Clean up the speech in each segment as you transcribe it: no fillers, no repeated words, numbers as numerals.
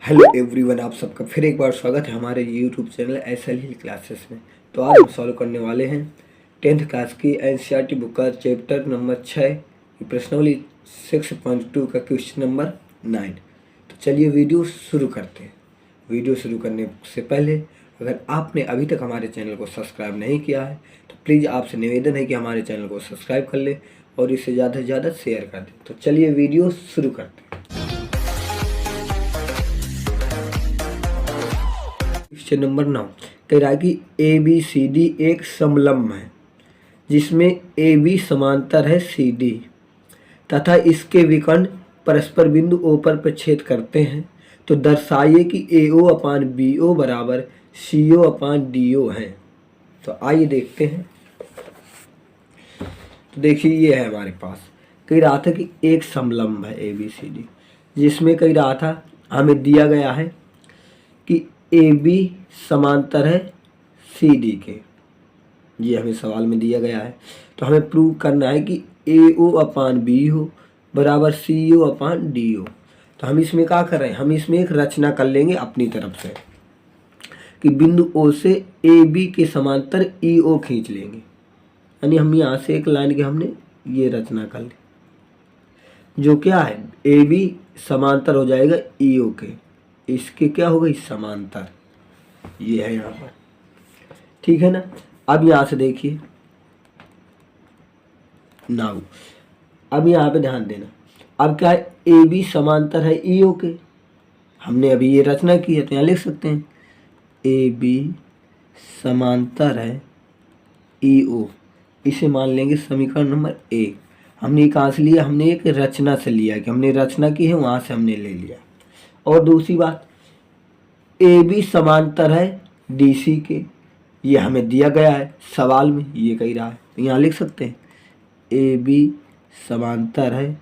Hello everyone, आप सबका फिर एक बार स्वागत है हमारे यूट्यूब चैनल एसएल हिल क्लासेस में। तो आज हम सॉल्व करने वाले हैं 10th क्लास की एनसीईआरटी बुक का चैप्टर नंबर 6 की प्रश्नावली 6.2 का क्वेश्चन नंबर 9। तो चलिए वीडियो शुरू करते हैं। वीडियो शुरू करने से पहले अगर आपने अभी तक हमारे चैनल को सब्सक्राइब नहीं किया है तो प्लीज़ आपसे निवेदन है कि हमारे चैनल को सब्सक्राइब कर ले और इसे ज़्यादा से ज़्यादा शेयर कर दें। तो चलिए वीडियो शुरू करते हैं। क्वेश्चन नंबर 9 कह रहा है कि ए बी सी डी एक समलंब है जिसमें ए बी समांतर है सी डी तथा इसके विकर्ण परस्पर बिंदु ओ पर प्रच्छेद करते हैं। तो दर्शाइए कि ए ओ अपान बी ओ बराबर सी ओ अपान डी ओ है। तो आइए देखते हैं। तो देखिए ये है हमारे पास कह रहा था कि एक समलंब है ए बी सी डी जिसमें कह रहा था हमें दिया गया है कि ए बी समांतर है सी डी के। ये हमें सवाल में दिया गया है। तो हमें प्रूव करना है कि ए ओ अपान बी हो बराबर सी ओ अपान डी ओ। तो हम इसमें क्या कर रहे हैं, हम इसमें एक रचना कर लेंगे अपनी तरफ से कि बिंदु ओ से ए बी के समांतर ई ओ खींच लेंगे। यानी हम यहाँ से एक लाइन के हमने ये रचना कर ली जो क्या है ए बी समांतर हो जाएगा ई ओ के। इसके क्या हो गई समांतर, ये है यहाँ पर, ठीक है ना। अब यहाँ से देखिए नाउ, अब यहाँ पे ध्यान देना। अब क्या है ए बी समांतर है ई ओ के। हमने अभी ये रचना की है तो यहाँ लिख सकते हैं ए बी समांतर है ई ओ। इसे मान लेंगे समीकरण नंबर ए। हमने ये कहाँ से लिया, हमने एक रचना से लिया कि हमने रचना की है वहाँ से हमने ले लिया। और दूसरी बात ए बी समांतर है डी सी के, ये हमें दिया गया है सवाल में, ये कह रहा है तो यहाँ लिख सकते हैं ए बी समांतर है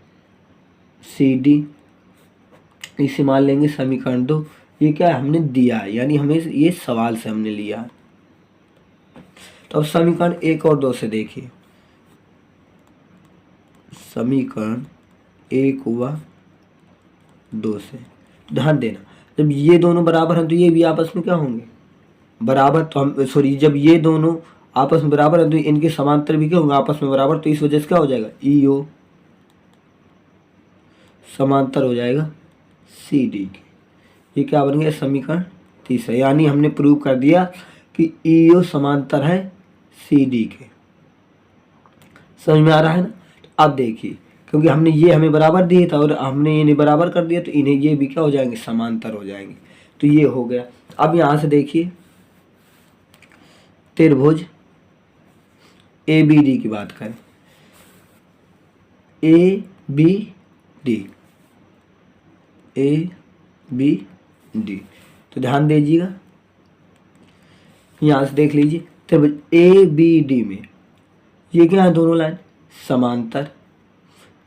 सी डी। इसे मान लेंगे समीकरण 2। ये क्या है हमने दिया है, यानी हमें ये सवाल से हमने लिया है। तो अब समीकरण 1 और 2 से देखिए। समीकरण 1 व 2 से ध्यान देना, जब ये दोनों बराबर हैं तो ये भी आपस में क्या होंगे बराबर। तो हम सॉरी, जब ये दोनों आपस में बराबर हैं तो इनके समांतर भी क्या होंगे आपस में बराबर। तो इस वजह से क्या हो जाएगा ई ओ समांतर हो जाएगा सी डी के। ये क्या बन गया समीकरण 3। यानी हमने प्रूव कर दिया कि ई ओ समांतर है सी डी के। समझ में आ रहा है ना। अब देखिए क्योंकि हमने ये हमें बराबर दिए था और हमने इन्हें बराबर कर दिया तो इन्हें ये भी क्या हो जाएंगे समांतर हो जाएंगे। तो ये हो गया। अब यहाँ से देखिए त्रिभुज ए बी डी की बात करें, A B D, A B D. तो ध्यान दीजिएगा यहाँ से देख लीजिए त्रिभुज ए बी डी में ये क्या है दोनों लाइन समांतर।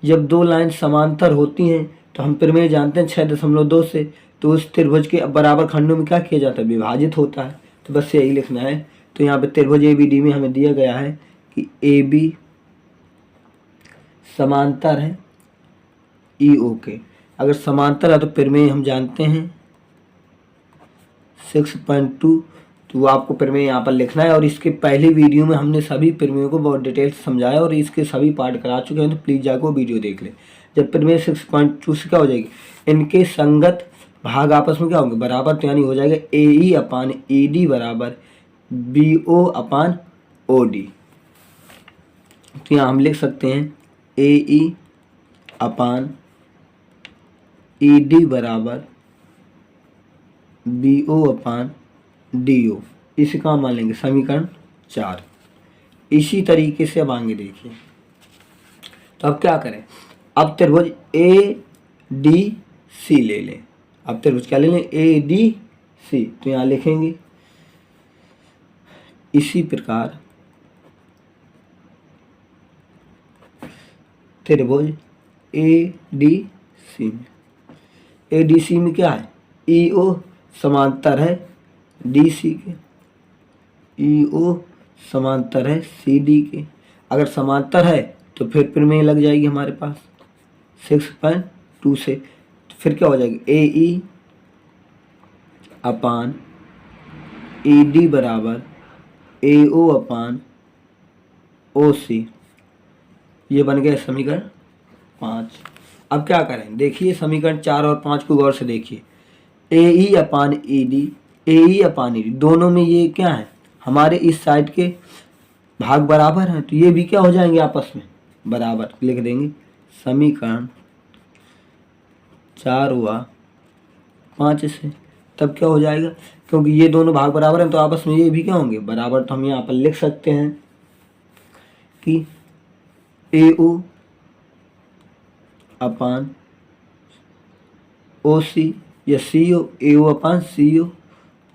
जब दो लाइन समांतर होती हैं तो हम प्रमेय जानते हैं 6.2 से, तो उस त्रिभुज के बराबर खंडों में क्या किया जाता है विभाजित होता है। तो बस यही लिखना है। तो यहाँ पे त्रिभुज ए बी डी में हमें दिया गया है कि ए बी समांतर है ई ओ के। अगर समांतर है तो प्रमेय हम जानते हैं 6.2, तो वो आपको प्रमेय यहाँ पर लिखना है। और इसके पहली वीडियो में हमने सभी प्रमेयों को बहुत डिटेल से समझाया और इसके सभी पार्ट करा चुके हैं, तो प्लीज़ जाकर वो वीडियो देख लें। जब प्रमेय 6.2 से क्या हो जाएगी इनके संगत भाग आपस में क्या होंगे बराबर। तो यानी हो जाएगा ए ई अपान ई डी बराबर बी ओ अपान ओ डी। तो यहाँ हम लिख सकते हैं ए ई अपान ई डी बराबर बी ओ अपान डी ओ। इसे कहाँ मान लेंगे समीकरण 4। इसी तरीके से अब आगे देखिए। तो अब क्या करें, अब त्रिभुज ए डी सी ले लें। अब त्रिभुज क्या ले लें ए डी सी। तो यहाँ लिखेंगे इसी प्रकार त्रिभुज ए डी सी में, ए डी सी में क्या है ई ओ समांतर है डी सी के, ई ओ समांतर है सी डी के। अगर समांतर है तो फिर प्रमेय लग जाएगी हमारे पास 6.2 से। तो फिर क्या हो जाएगी ए ई अपान ए डी बराबर ए ओ अपान ओ सी। ये बन गया समीकरण 5। अब क्या करें, देखिए समीकरण 4 और 5 को गौर से देखिए। ए ई अपान ई डी, ए ई अपान ई डी, दोनों में ये क्या है, हमारे इस साइड के भाग बराबर हैं, तो ये भी क्या हो जाएंगे आपस में बराबर। लिख देंगे समीकरण 4 हुआ 5 से, तब क्या हो जाएगा, क्योंकि ये दोनों भाग बराबर हैं तो आपस में ये भी क्या होंगे बराबर। तो हम यहाँ पर लिख सकते हैं कि ए ओ अपान ओ सी या सी ओ, ए ओ अपान सी ओ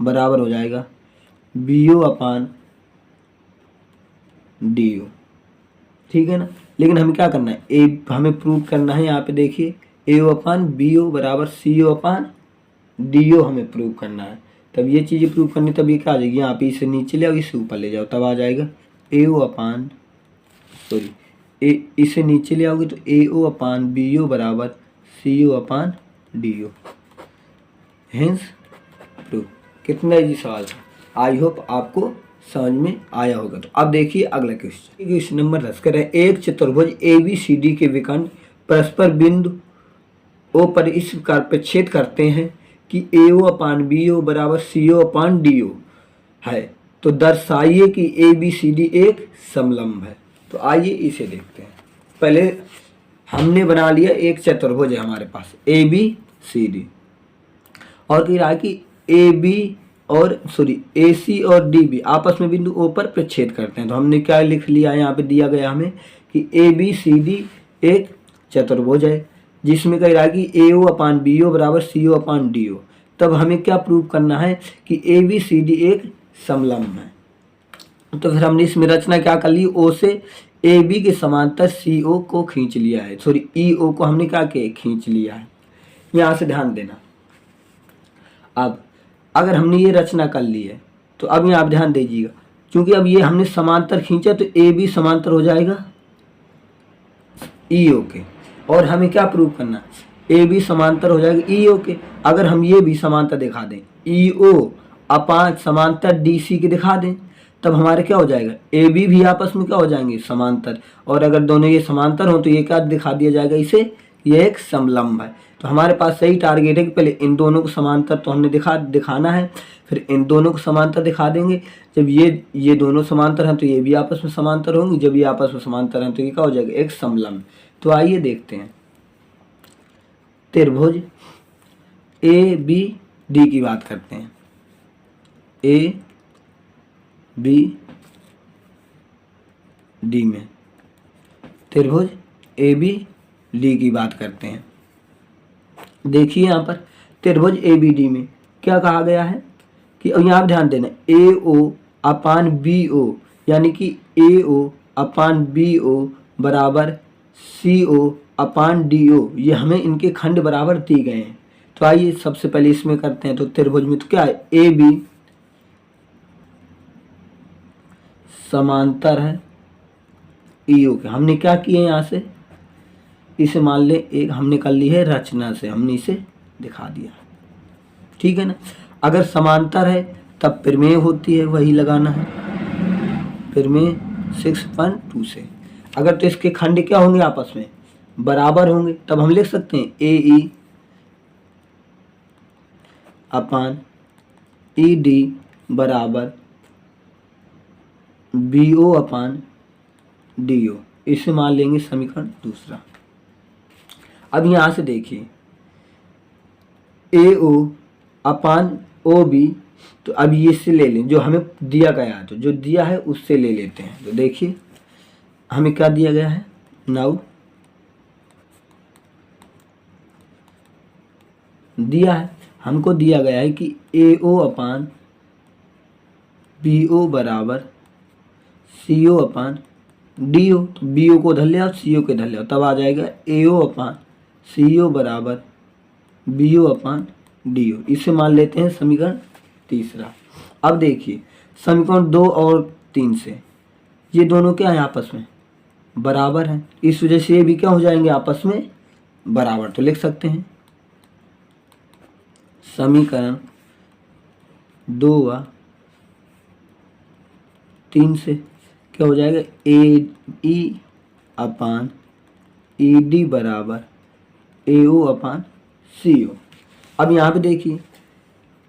बराबर हो जाएगा बी ओ अपान डी ओ। ठीक है ना। लेकिन हमें क्या करना है, हमें प्रूव करना है, यहाँ पे देखिए ए ओ अपान बी ओ बराबर सी ओ अपान डी ओ हमें प्रूव करना है। तब ये चीज़ें प्रूव करनी, तब ये क्या आ जाएगी, यहाँ पे इसे नीचे ले आओ, इसे ऊपर ले जाओ, तब आ जाएगा ए ओ अपान इसे नीचे ले आओगे तो ए ओ अपान बी ओ बराबर सी ओ अपान डी ओ। Hence prove. कितना इजी सवाल था, आई होप आपको समझ में आया होगा। तो अब देखिए अगला क्वेश्चन नंबर 10 करें। एक चतुर्भुज ए बी सी डी के विकर्ण परस्पर बिंदु ओ पर इस प्रकार पर छेद करते हैं कि ए ओ अपान बी ओ बराबर सी ओ अपान डी ओ है, तो दर्शाइए कि ए बी सी डी एक समलंब है। तो आइए इसे देखते हैं। पहले हमने बना लिया एक चतुर्भुज है हमारे पास ए बी सी डी, और कह रहा है कि ए बी और ए सी और डी बी आपस में बिंदु ओ पर प्रच्छेद करते हैं। तो हमने क्या लिख लिया, यहाँ पे दिया गया हमें कि ए बी सी डी एक चतुर्भुज है जिसमें कह रहा है कि ए ओ अपान बी ओ बराबर सी ओ अपान डी ओ। तब हमें क्या प्रूव करना है कि ए बी सी डी एक समलंब है। तो फिर हमने इसमें रचना क्या कर ली, ओ से ए बी के समांतर सी ओ को खींच लिया है, ई ओ को हमने क्या किया, खींच लिया है। यहाँ से ध्यान देना। अब अगर हमने ये रचना कर ली है तो अब यहाँ आप ध्यान दीजिएगा, क्योंकि अब ये हमने समांतर खींचा तो ए बी समांतर हो जाएगा ई ओ के, और हमें क्या प्रूव करना, ए बी समांतर हो जाएगा ई ओ के। अगर हम ये भी समांतर दिखा दें, ई ओ अपान समांतर डी सी के दिखा दें, तब हमारे क्या हो जाएगा, ए बी भी आपस में क्या हो जाएंगे समांतर। और अगर दोनों ये समांतर हो तो ये क्या दिखा दिया जाएगा, इसे ये एक समलंब है। तो हमारे पास सही टारगेट है कि पहले इन दोनों को समांतर तो हमने दिखाना है, फिर इन दोनों को समांतर दिखा देंगे। जब ये दोनों समांतर हैं तो ये भी आपस में समांतर होंगे, जब ये आपस में समांतर हैं तो ये क्या हो जाएगा, एक समलंब। तो आइए देखते हैं। त्रिभुज ए बी डी की बात करते हैं। ए बी डी में त्रिभुज ए बी डी की बात करते हैं। देखिए यहाँ पर त्रिभुज ए बी डी में क्या कहा गया है कि अब यहाँ ध्यान देना, ए ओ अपान बी ओ, यानी कि ए ओ अपान बी ओ बराबर सी ओ अपान डी ओ, ये हमें इनके खंड बराबर दिए गए हैं। तो आइए सबसे पहले इसमें करते हैं। तो त्रिभुज में तो क्या है, ए बी समांतर है ई ओ के। हमने क्या किया यहाँ से, इसे मान ले एक हमने कर ली है रचना से, हमने इसे दिखा दिया, ठीक है ना। अगर समांतर है तब प्रमेय होती है, वही लगाना है, प्रमेय 6.2 से। अगर तो इसके खंड क्या होंगे, आपस में बराबर होंगे, तब हम लिख सकते हैं ए ई अपान ई डी बराबर बी ओ अपान डी ओ। इसे मान लेंगे समीकरण दूसरा। अब यहाँ से देखिए ए ओ अपान ओ बी, तो अब ये से ले लें जो हमें दिया गया है, तो जो दिया है उससे ले लेते हैं। तो देखिए हमें क्या दिया गया है, नाउ दिया है, हमको दिया गया है कि ए ओ अपान बी ओ बराबर सी ओ अपान डी ओ। तो बी ओ को धर ले और सी ओ के धर ले, तब आ जाएगा ए ओ अपान सी ओ बराबर बी ओ अपान डी ओ। इसे मान लेते हैं समीकरण तीसरा। अब देखिए समीकरण 2 और 3 से ये दोनों क्या है, आपस में बराबर हैं, इस वजह से ये भी क्या हो जाएंगे, आपस में बराबर। तो लिख सकते हैं समीकरण 2 व 3 से क्या हो जाएगा, ए ई अपान ई डी बराबर ए ओ अपान सी ओ। अब यहाँ पे देखिए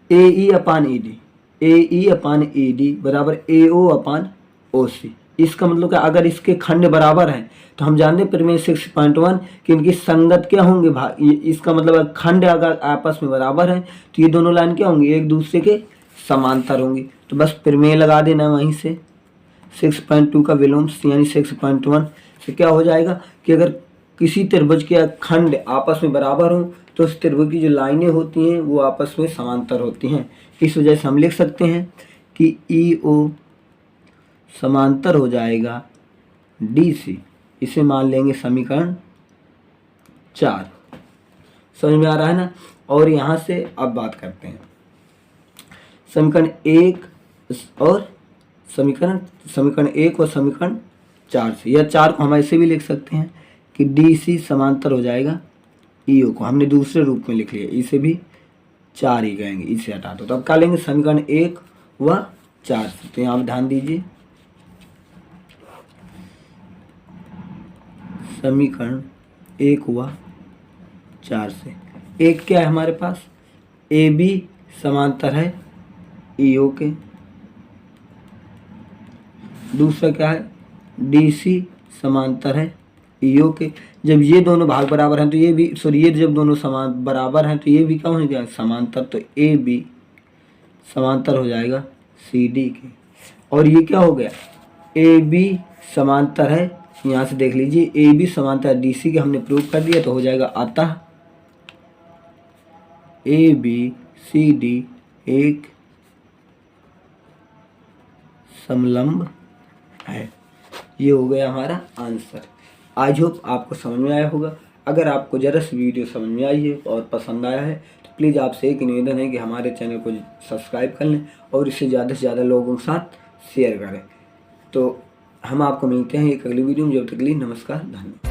ए ई अपान ई डी, ए ई अपान ई डी बराबर ए ओ अपान ओ सी। इसका मतलब क्या, अगर इसके खंड बराबर हैं तो हम जानते हैं प्रमेय 6.1 कि इनकी संगत क्या होंगे भाग। इसका मतलब खंड अगर आपस में बराबर हैं तो ये दोनों लाइन क्या होंगी, एक दूसरे के समांतर होंगी। तो बस प्रमेय लगा देना वहीं से 6.2 का विलोम यानी 6.1 से क्या हो जाएगा कि अगर किसी त्रिभुज के खंड आपस में बराबर हों तो उस त्रिभुज की जो लाइनें होती हैं वो आपस में समांतर होती हैं। इस वजह से हम लिख सकते हैं कि ई ओ समांतर हो जाएगा डी सी। इसे मान लेंगे समीकरण 4। समझ में आ रहा है ना। और यहाँ से अब बात करते हैं समीकरण 1 और समीकरण 1 और समीकरण 4 से, या 4 को हम ऐसे भी लिख सकते हैं कि डी सी समांतर हो जाएगा ई ओ को। हमने दूसरे रूप में लिख लिया, इसे भी 4 ही कहेंगे, इसे हटा दो। तो अब क्या लेंगे समीकरण 1 व 4 से। तो यहाँ ध्यान दीजिए समीकरण 1 व 4 से। एक क्या है हमारे पास, ए बी समांतर है ई ओ के। दूसरा क्या है, डी सी समांतर है ई ओ के। जब ये दोनों भाग बराबर हैं तो ये भी, सॉरी, ये जब दोनों समान बराबर हैं तो ये भी क्या होंगे समांतर। तो ए बी समांतर हो जाएगा सी डी के। और ये क्या हो गया, ए बी समांतर है, यहाँ से देख लीजिए ए बी समांतर डी सी के, हमने प्रूव कर दिया। तो हो जाएगा अतः ए बी सी डी एक समलंब है। ये हो गया हमारा आंसर। आई होप आपको समझ में आया होगा। अगर आपको जरा सी वीडियो समझ में आई है और पसंद आया है तो प्लीज़ आपसे एक निवेदन है कि हमारे चैनल को सब्सक्राइब कर लें और इसे ज़्यादा से ज़्यादा लोगों के साथ शेयर करें। तो हम आपको मिलते हैं एक अगली वीडियो में। जब तक के लिए नमस्कार, धन्यवाद।